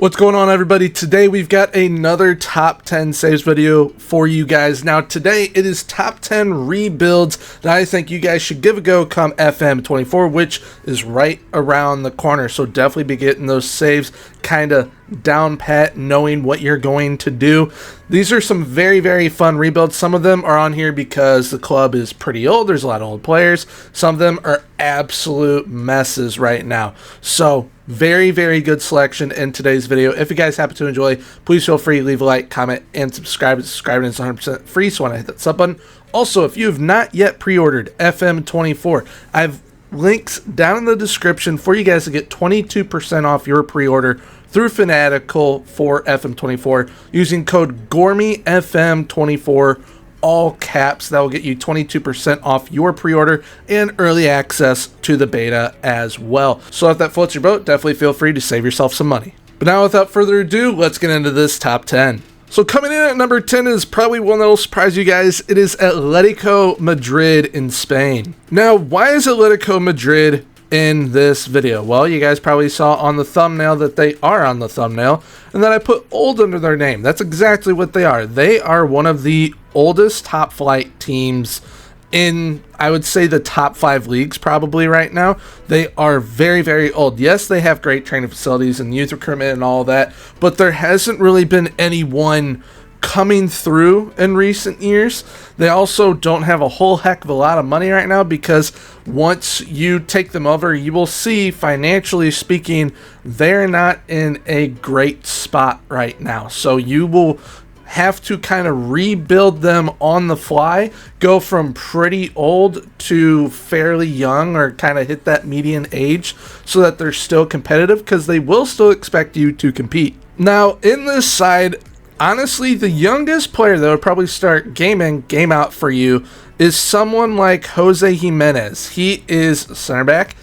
What's going on, everybody? Today we've got another top 10 saves video for you guys. Now today it is top 10 rebuilds that I think you guys should give a go come FM24, which is right around the corner. So definitely be getting those saves kind of down pat, knowing what you're going to do. These are some very fun rebuilds. Some of them are on here because the club is pretty old. There's a lot of old players. Some of them are absolute messes right now. So very good selection in today's video. If you guys happen to enjoy, please feel free to leave a like, comment, and subscribe. Subscribing is 100% free, so when I hit that sub button. Also, if you have not yet pre-ordered FM24, I have links down in the description for you guys to get 22% off your pre-order through Fanatical for FM24 using code GORMYFM24, all caps. That will get you 22% off your pre-order and early access to the beta as well. So if that floats your boat, definitely feel free to save yourself some money. But now without further ado, let's get into this top 10. So coming in at number 10 is probably one that will surprise you guys. It is Atletico Madrid in Spain. Now, why is Atletico Madrid in this video? Well, you guys probably saw on the thumbnail that they are on the thumbnail, and that I put old under their name. That's exactly what they are. They are one of the oldest top flight teams in, I would say, the top 5 leagues probably right now. They are very old. Yes, they have great training facilities and youth recruitment and all that, but there hasn't really been anyone coming through in recent years. They also don't have a whole heck of a lot of money right now, because once you take them over, you will see, financially speaking, they're not in a great spot right now. So you will have to kind of rebuild them on the fly, go from pretty old to fairly young, or kind of hit that median age, so that they're still competitive, because they will still expect you to compete. Now, in this side, honestly, the youngest player that would probably start game in, game out for you is someone like Jose Jimenez. He is center back,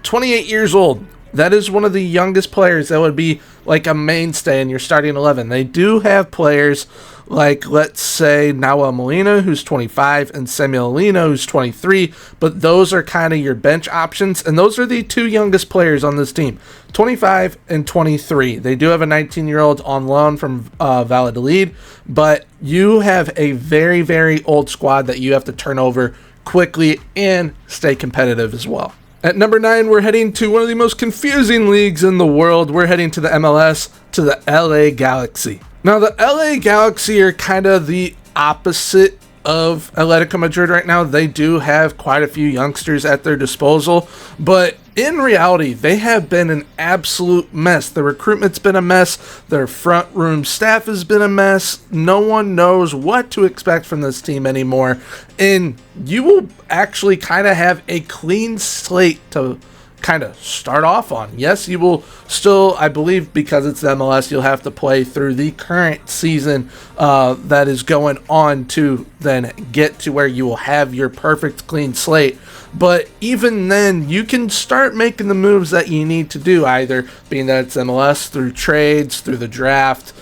28 years old. That is one of the youngest players that would be like a mainstay in your starting 11. They do have players like, let's say, Nahuel Molina, who's 25, and Samuel Lino, who's 23, but those are kind of your bench options, and those are the two youngest players on this team, 25 and 23. They do have a 19-year-old on loan from Valladolid, but you have a very old squad that you have to turn over quickly and stay competitive as well. At number 9, we're heading to one of the most confusing leagues in the world. We're heading to the MLS, to the LA Galaxy. Now, the LA Galaxy are kind of the opposite of Atletico Madrid right now. They do have quite a few youngsters at their disposal, but in reality, they have been an absolute mess. The recruitment's been a mess. Their front room staff has been a mess. No one knows what to expect from this team anymore, and you will actually kind of have a clean slate to kind of start off on. Yes, you will still, I believe, because it's the MLS, you'll have to play through the current season that is going on to then get to where you will have your perfect clean slate. But even then, you can start making the moves that you need to do, either being that it's MLS, through trades, through the draft,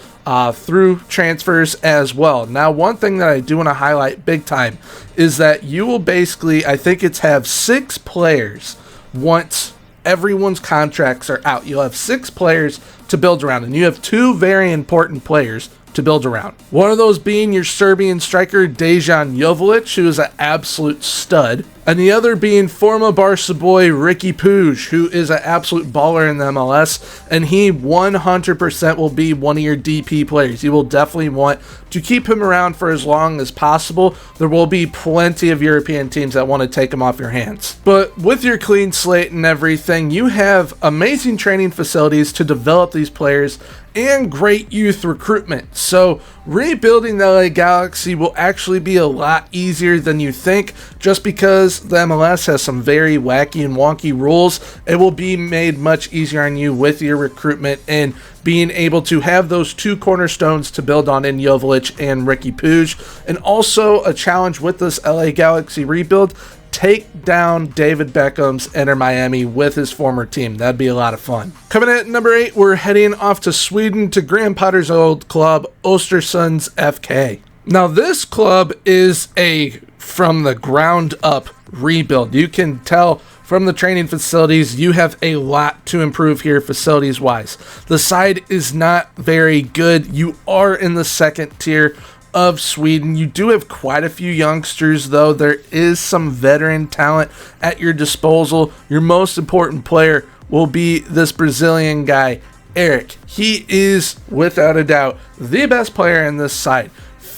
through transfers as well. Now, one thing that I do want to highlight big time is that you will basically, I think it's have 6 players once everyone's contracts are out. You'll have 6 players to build around, and you have 2 very important players to build around. One of those being your Serbian striker Dejan Joveljic, who is an absolute stud, and the other being former Barca boy Ricky Puig, who is an absolute baller in the MLS, and he 100% will be one of your DP players. You will definitely want to keep him around for as long as possible. There will be plenty of European teams that want to take him off your hands. But with your clean slate and everything, you have amazing training facilities to develop these players and great youth recruitment. So rebuilding the LA Galaxy will actually be a lot easier than you think, just because the MLS has some very wacky and wonky rules. It will be made much easier on you with your recruitment and being able to have those 2 cornerstones to build on in Joveljic and Ricky Puig. And also a challenge with this LA Galaxy rebuild, take down David Beckham's Inter Miami with his former team. That'd be a lot of fun. Coming in at number 8, we're heading off to Sweden to Graham Potter's old club, Ostersunds FK. Now, this club is a from the ground up rebuild. You can tell from the training facilities, you have a lot to improve here facilities-wise. The side is not very good. You are in the second tier of Sweden. You do have quite a few youngsters, though. There is some veteran talent at your disposal. Your most important player will be this Brazilian guy, Eric. He is, without a doubt, the best player in this side.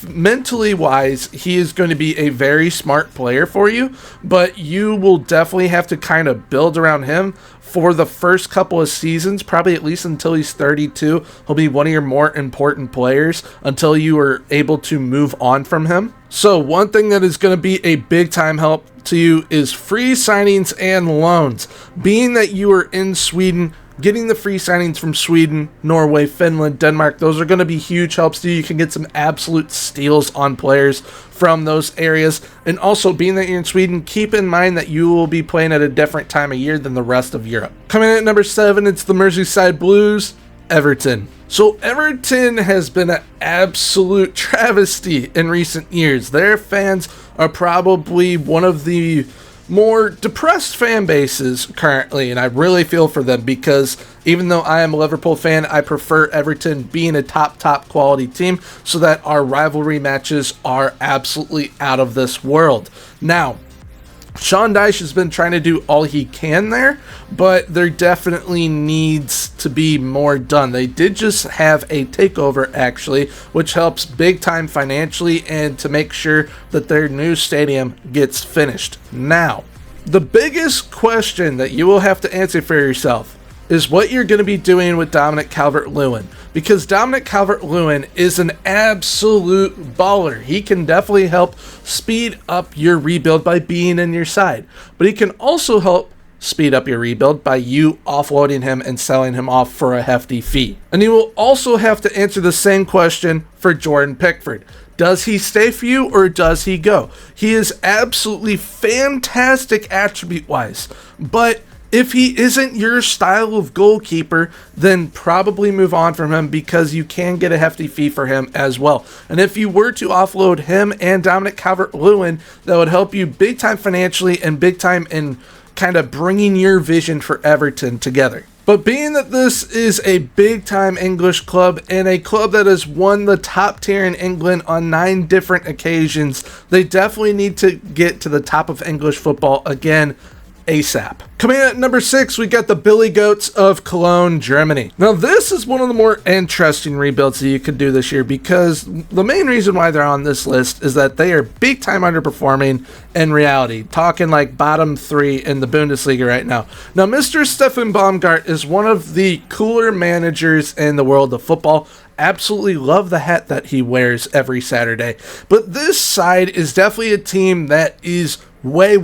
Mentally wise, he is going to be a very smart player for you, but you will definitely have to kind of build around him for the first couple of seasons, probably at least until he's 32. He'll be one of your more important players until you are able to move on from him. So one thing that is going to be a big time help to you is free signings and loans. Being that you are in Sweden, getting the free signings from Sweden, Norway, Finland, Denmark, those are going to be huge helps to you. You can get some absolute steals on players from those areas. And also, being that you're in Sweden, keep in mind that you will be playing at a different time of year than the rest of Europe. Coming in at number 7, it's the Merseyside Blues, Everton. So Everton has been an absolute travesty in recent years. Their fans are probably one of the more depressed fan bases currently, and I really feel for them because even though I am a Liverpool fan, I prefer Everton being a top quality team so that our rivalry matches are absolutely out of this world. Now, Sean Dyche has been trying to do all he can there, but there definitely needs to be more done. They did just have a takeover, actually, which helps big time financially and to make sure that their new stadium gets finished. Now, the biggest question that you will have to answer for yourself is what you're going to be doing with Dominic Calvert-Lewin, because Dominic Calvert-Lewin is an absolute baller. He can definitely help speed up your rebuild by being in your side, but he can also help speed up your rebuild by you offloading him and selling him off for a hefty fee. And you will also have to answer the same question for Jordan Pickford. Does he stay for you or does he go? He is absolutely fantastic attribute-wise, but if he isn't your style of goalkeeper, then probably move on from him because you can get a hefty fee for him as well. And if you were to offload him and Dominic Calvert-Lewin, that would help you big time financially and big time in kind of bringing your vision for Everton together. But being that this is a big time English club and a club that has won the top tier in England on 9 different occasions, they definitely need to get to the top of English football again ASAP. Coming in at number 6, we got the Billy Goats of Cologne, Germany. Now, this is one of the more interesting rebuilds that you could do this year because the main reason why they're on this list is that they are big time underperforming in reality, talking like bottom 3 in the Bundesliga right now. Now, Mr. Stefan Baumgart is one of the cooler managers in the world of football. Absolutely love the hat that he wears every Saturday. But this side is definitely a team that is way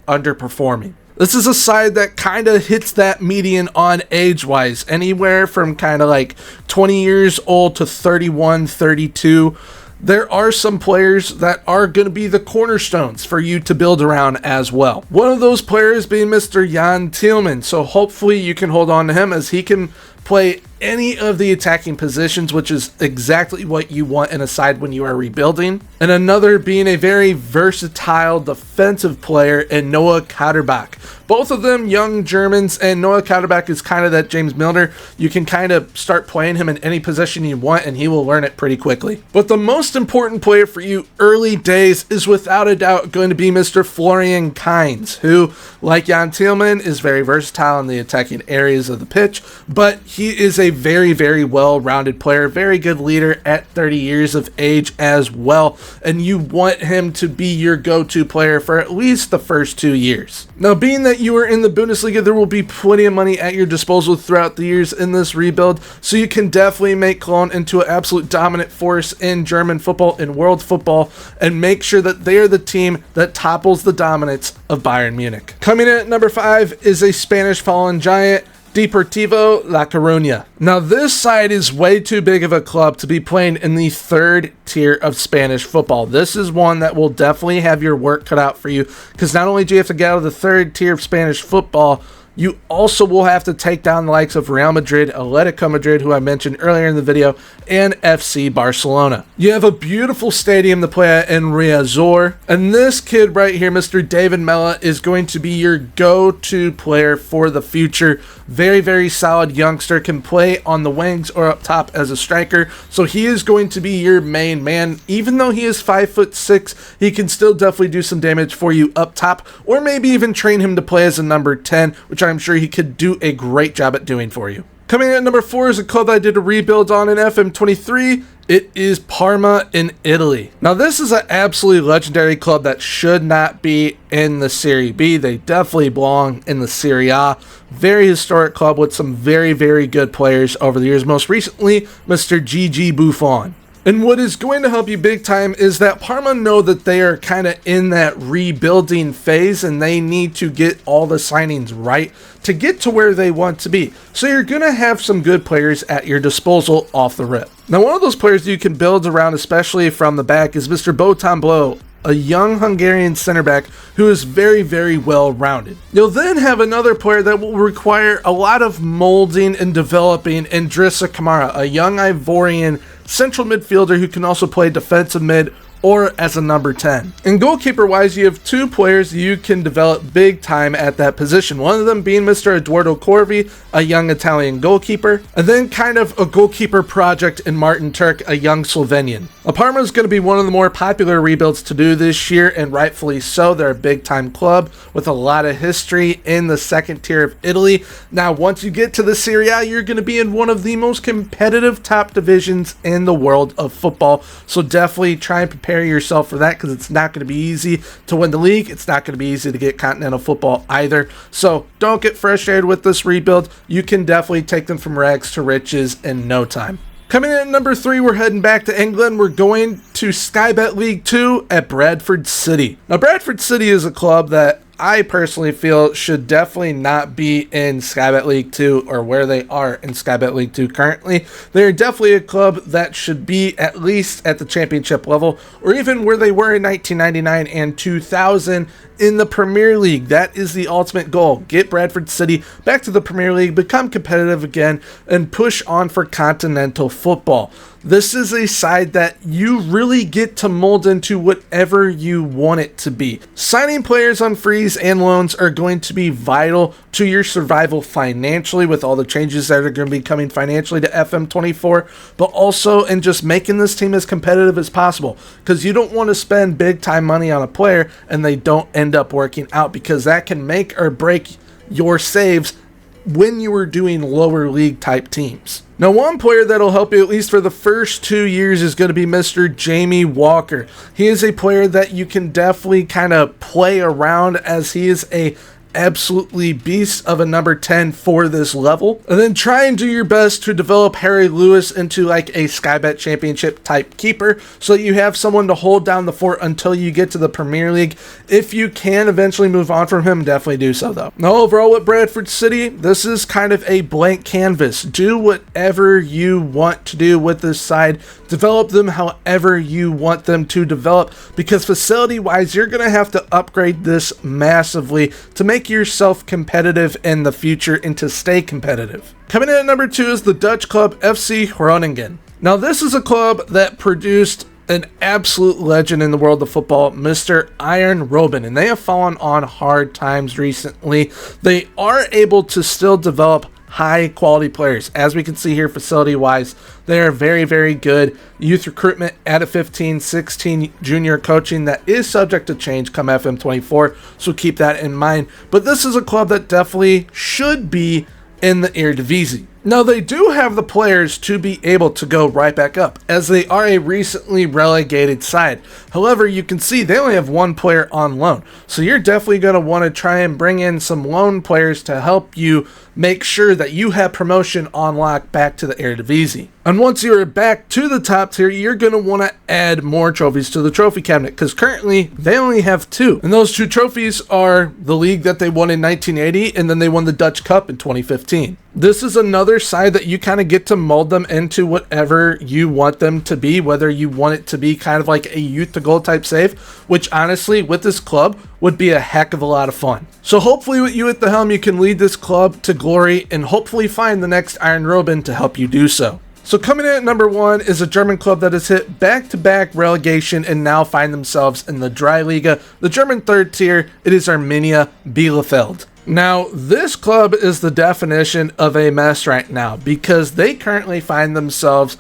underperforming. This is a side that kind of hits that median on age-wise, anywhere from kind of like 20 years old to 31, 32. There are some players that are going to be the cornerstones for you to build around as well. One of those players being Mr. Jan Thielman, so hopefully you can hold on to him as he can play any of the attacking positions, which is exactly what you want in a side when you are rebuilding. And another being a very versatile defensive player in Noah Katterbach. Both of them young Germans, and Noah Katterbach is kind of that James Milner. You can kind of start playing him in any position you want and he will learn it pretty quickly. But the most important player for you early days is without a doubt going to be Mr. Florian Kainz, who, like Jan Thielman, is very versatile in the attacking areas of the pitch, but he is a very well-rounded player, very good leader at 30 years of age as well, and you want him to be your go-to player for at least the first 2 years. Now, being that you are in the Bundesliga, there will be plenty of money at your disposal throughout the years in this rebuild, so you can definitely make Koln into an absolute dominant force in German football and world football, and make sure that they are the team that topples the dominance of Bayern Munich. Coming in at number 5 is a Spanish fallen giant, Deportivo La Coruna. Now, this side is way too big of a club to be playing in the 3rd tier of Spanish football. This is one that will definitely have your work cut out for you, because not only do you have to get out of the 3rd tier of Spanish football, you also will have to take down the likes of Real Madrid, Atletico Madrid, who I mentioned earlier in the video, and FC Barcelona. You have a beautiful stadium to play at in Riazor, and this kid right here, Mr. David Mella, is going to be your go-to player for the future. Very, very solid youngster, can play on the wings or up top as a striker, so he is going to be your main man. Even though he is 5'6", he can still definitely do some damage for you up top, or maybe even train him to play as a number 10, which I'm sure he could do a great job at doing for you. Coming in at number 4 is a club that I did a rebuild on in FM23. It is Parma in Italy. Now this is an absolutely legendary club that should not be in the Serie B. They definitely belong in the Serie A. Very historic club with some very, very good players over the years. Most recently, Mr. Gigi Buffon. And what is going to help you big time is that Parma know that they are kind of in that rebuilding phase and they need to get all the signings right to get to where they want to be. So you're going to have some good players at your disposal off the rip. Now one of those players you can build around, especially from the back, is Mr. Botan Blo, a young Hungarian center back who is very, very well rounded. You'll then have another player that will require a lot of molding and developing in Drissa Kamara, a young Ivorian central midfielder who can also play defensive mid or as a number 10. And goalkeeper wise, you have two players you can develop big time at that position. One of them being Mr. Eduardo Corvi, a young Italian goalkeeper, and then kind of a goalkeeper project in Martin Turk, a young Slovenian. Parma is going to be one of the more popular rebuilds to do this year, and rightfully so. They're a big time club with a lot of history in the second tier of Italy. Now once you get to the Serie A, you're going to be in one of the most competitive top divisions in the world of football, so definitely try and prepare yourself for that, because it's not going to be easy to win the league. It's not going to be easy to get continental football either, so don't get frustrated with this rebuild. You can definitely take them from rags to riches in no time. Coming in at number 3, we're heading back to England. We're going to Sky Bet League 2 at Bradford City. Now Bradford City is a club that I personally feel should definitely not be in Sky Bet League 2, or where they are in Sky Bet League 2 currently. They're definitely a club that should be at least at the championship level, or even where they were in 1999 and 2000 in the Premier League. That is the ultimate goal. Get Bradford City back to the Premier League, become competitive again, and push on for continental football. This is a side that you really get to mold into whatever you want it to be. Signing players on frees and loans are going to be vital to your survival financially, with all the changes that are going to be coming financially to FM24, but also in just making this team as competitive as possible, because you don't want to spend big time money on a player and they don't end up working out, because that can make or break your saves when you were doing lower league type teams. Now one player that'll help you at least for the first 2 years is going to be Mr. Jamie Walker. He is a player that you can definitely kind of play around, as he is a absolutely beast of a number 10 for this level. And then try and do your best to develop Harry Lewis into like a Sky Bet Championship type keeper, so that you have someone to hold down the fort until you get to the Premier League. If you can eventually move on from him, definitely do so though. Now overall with Bradford City, this is kind of a blank canvas. Do whatever you want to do with this side. Develop them however you want them to develop, because facility wise, you're going to have to upgrade this massively to make yourself competitive in the future and to stay competitive. Coming in at number 2 is the Dutch club FC Groningen. Now this is a club that produced an absolute legend in the world of football, Mr. Arjen Robben, and they have fallen on hard times recently. They are able to still develop high quality players. As we can see here, facility wise, they are very, very good. Youth recruitment at a 15-16 junior coaching that is subject to change come FM24, so keep that in mind. But this is a club that definitely should be in the Eredivisie. Now they do have the players to be able to go right back up, as they are a recently relegated side. However, you can see they only have one player on loan, so you're definitely going to want to try and bring in some loan players to help you make sure that you have promotion on lock back to the Eredivisie. And once you're back to the top tier, you're going to want to add more trophies to the trophy cabinet, because currently they only have 2. And those 2 trophies are the league that they won in 1980, and then they won the Dutch Cup in 2015. This is another side that you kind of get to mold them into whatever you want them to be, whether you want it to be kind of like a youth to goal type save, which honestly with this club would be a heck of a lot of fun. So hopefully with you at the helm, you can lead this club to glory and hopefully find the next Iron Robin to help you do so. So coming in at number 1 is a German club that has hit back-to-back relegation and now find themselves in the Dry Liga, the German third tier. It is Armenia Bielefeld. Now, this club is the definition of a mess right now because they currently find themselves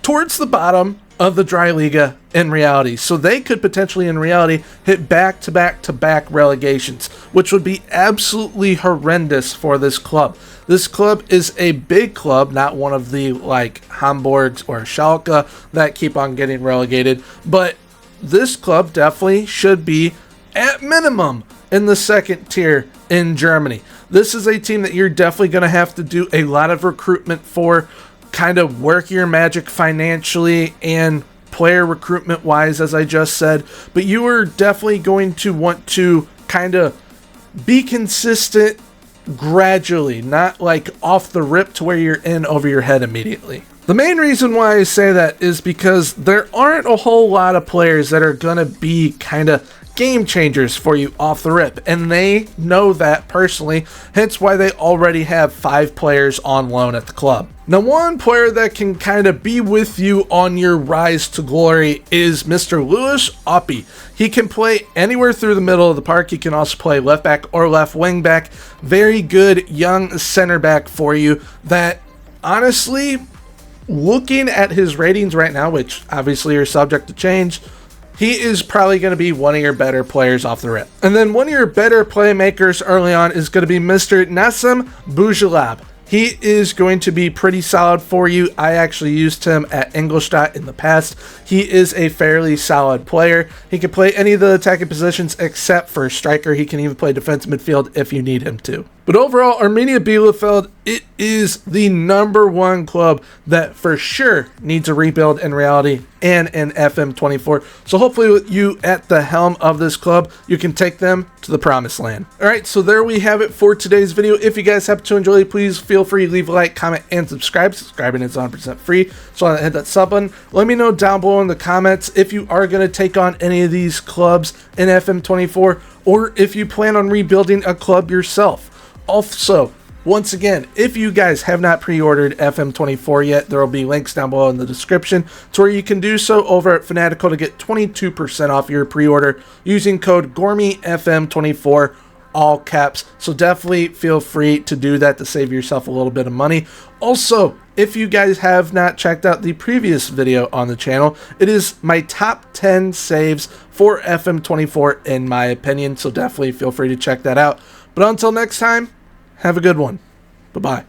towards the bottom of the Dry Liga in reality. So they could potentially in reality hit back-to-back relegations, which would be absolutely horrendous for this club. This club is a big club, not one of the like Hamburgs or Schalke that keep on getting relegated, but this club definitely should be at minimum in the second tier in Germany. This is a team that you're definitely going to have to do a lot of recruitment for, kind of work your magic financially and player recruitment wise, as I just said, but you are definitely going to want to kind of be consistent gradually, not like off the rip to where you're in over your head immediately. The main reason why I say that is because there aren't a whole lot of players that are going to be kind of game changers for you off the rip, and they know that personally, hence why they already have 5 players on loan at the club. Now, one player that can kind of be with you on your rise to glory is Mr. Louis Oppi. He can play anywhere through the middle of the park. He can also play left back or left wing back. Very good young center back for you that, honestly, looking at his ratings right now, which obviously are subject to change, he is probably going to be one of your better players off the rip. And then one of your better playmakers early on is going to be Mr. Nassim Boujalab. He is going to be pretty solid for you. I actually used him at Ingolstadt in the past. He is a fairly solid player. He can play any of the attacking positions except for striker. He can even play defensive midfield if you need him to. But overall, Armenia Bielefeld, it is the number 1 club that for sure needs a rebuild in reality and in FM24. So hopefully with you at the helm of this club, you can take them to the promised land. All right, so there we have it for today's video. If you guys happen to enjoy it, please feel free to leave a like, comment, and subscribe. Subscribing is 100% free, so hit that sub button. Let me know down below in the comments if you are going to take on any of these clubs in FM24 or if you plan on rebuilding a club yourself. Also, once again, if you guys have not pre-ordered FM24 yet, there will be links down below in the description to where you can do so over at Fanatical to get 22% off your pre-order using code GORMYFM24, all caps. So definitely feel free to do that to save yourself a little bit of money. Also, if you guys have not checked out the previous video on the channel, it is my top 10 saves for FM24 in my opinion, so definitely feel free to check that out. But until next time, have a good one. Bye-bye.